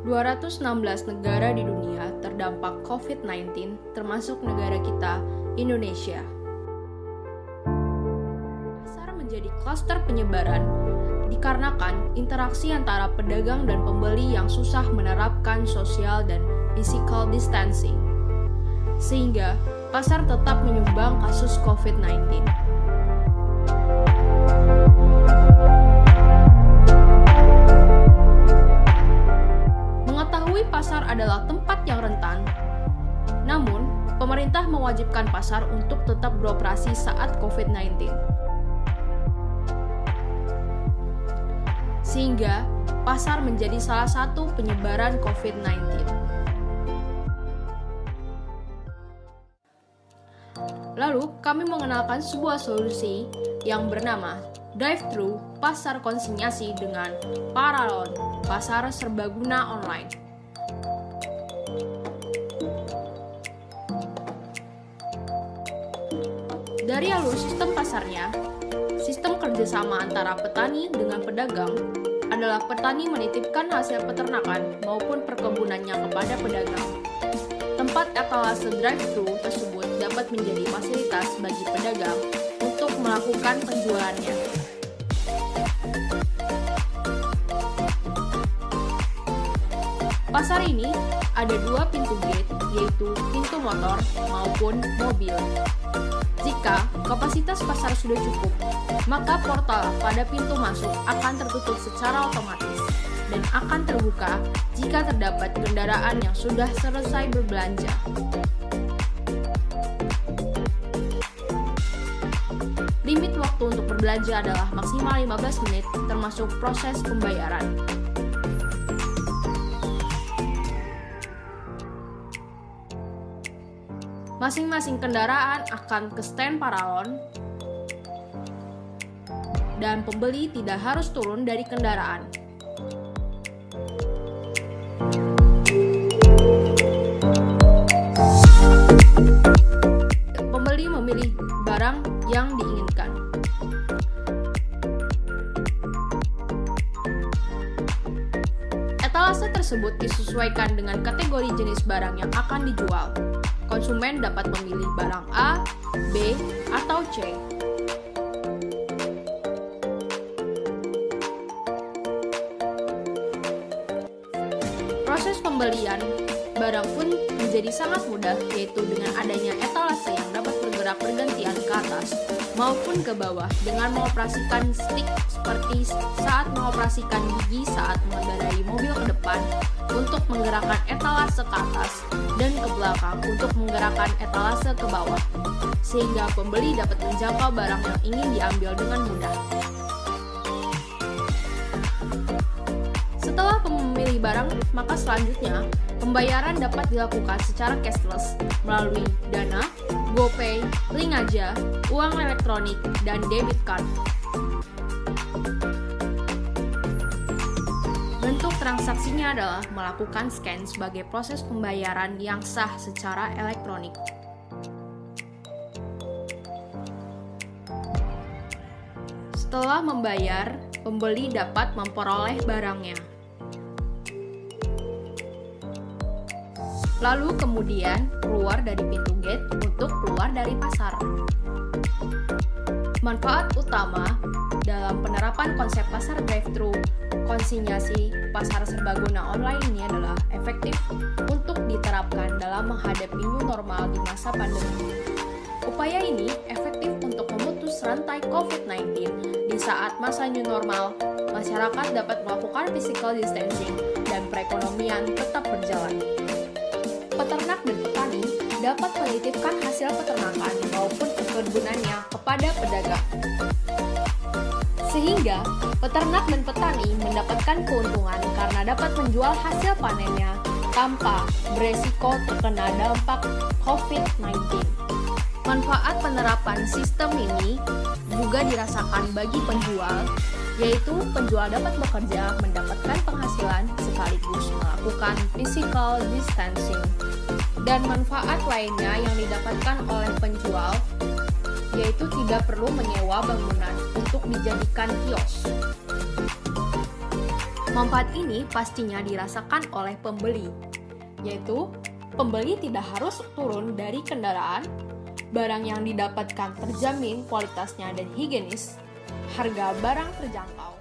216 negara di dunia terdampak COVID-19, termasuk negara kita, Indonesia. Pasar menjadi klaster penyebaran dikarenakan interaksi antara pedagang dan pembeli yang susah menerapkan social dan physical distancing, sehingga pasar tetap menyumbang kasus COVID-19. Mengetahui pasar adalah tempat yang rentan, namun pemerintah mewajibkan pasar untuk tetap beroperasi saat COVID-19. Sehingga pasar menjadi salah satu penyebaran COVID-19. Lalu, kami mengenalkan sebuah solusi yang bernama drive-thru pasar konsinyasi dengan Paralon, pasar serbaguna online. Dari alur sistem pasarnya, sistem kerjasama antara petani dengan pedagang adalah petani menitipkan hasil peternakan maupun perkebunannya kepada pedagang. Tempat etalase drive-thru tersebut dapat menjadi fasilitas bagi pedagang untuk melakukan penjualannya. Pasar ini ada dua pintu gate, yaitu pintu motor maupun mobil. Jika kapasitas pasar sudah cukup, maka portal pada pintu masuk akan tertutup secara otomatis dan akan terbuka jika terdapat kendaraan yang sudah selesai berbelanja. Limit waktu untuk berbelanja adalah maksimal 15 menit termasuk proses pembayaran. Masing-masing kendaraan akan ke stand Paralon dan pembeli tidak harus turun dari kendaraan. Pembeli memilih barang yang diinginkan. Etalase tersebut disesuaikan dengan kategori jenis barang yang akan dijual. Konsumen dapat memilih barang A, B, atau C. Proses pembelian barang pun menjadi sangat mudah, yaitu dengan adanya etalase yang dapat bergerak bergantian ke atas maupun ke bawah dengan mengoperasikan stick seperti saat mengoperasikan gigi saat mengendarai mobil ke depan untuk menggerakkan etalase ke atas dan ke belakang untuk menggerakkan etalase ke bawah, sehingga pembeli dapat menjangkau barang yang ingin diambil dengan mudah. Setelah memilih barang, maka selanjutnya pembayaran dapat dilakukan secara cashless melalui Dana, GoPay, Link Aja, uang elektronik, dan debit card. Bentuk transaksinya adalah melakukan scan sebagai proses pembayaran yang sah secara elektronik. Setelah membayar, pembeli dapat memperoleh barangnya. Lalu kemudian keluar dari pintu gate untuk keluar dari pasar. Manfaat utama dalam penerapan konsep pasar drive-thru konsinyasi pasar serbaguna online ini adalah efektif untuk diterapkan dalam menghadapi new normal di masa pandemi. Upaya ini efektif untuk memutus rantai COVID-19 di saat masa new normal, masyarakat dapat melakukan physical distancing dan perekonomian tetap berjalan. Peternak dan petani dapat menitipkan hasil peternakan maupun perkebunannya kepada pedagang. Sehingga peternak dan petani mendapatkan keuntungan karena dapat menjual hasil panennya tanpa beresiko terkena dampak COVID-19. Manfaat penerapan sistem ini juga dirasakan bagi penjual, yaitu penjual dapat bekerja, mendapatkan penghasilan sekaligus melakukan physical distancing. Dan manfaat lainnya yang didapatkan oleh penjual, yaitu tidak perlu menyewa bangunan untuk dijadikan kios. Manfaat ini pastinya dirasakan oleh pembeli, yaitu pembeli tidak harus turun dari kendaraan, barang yang didapatkan terjamin kualitasnya dan higienis, harga barang terjangkau.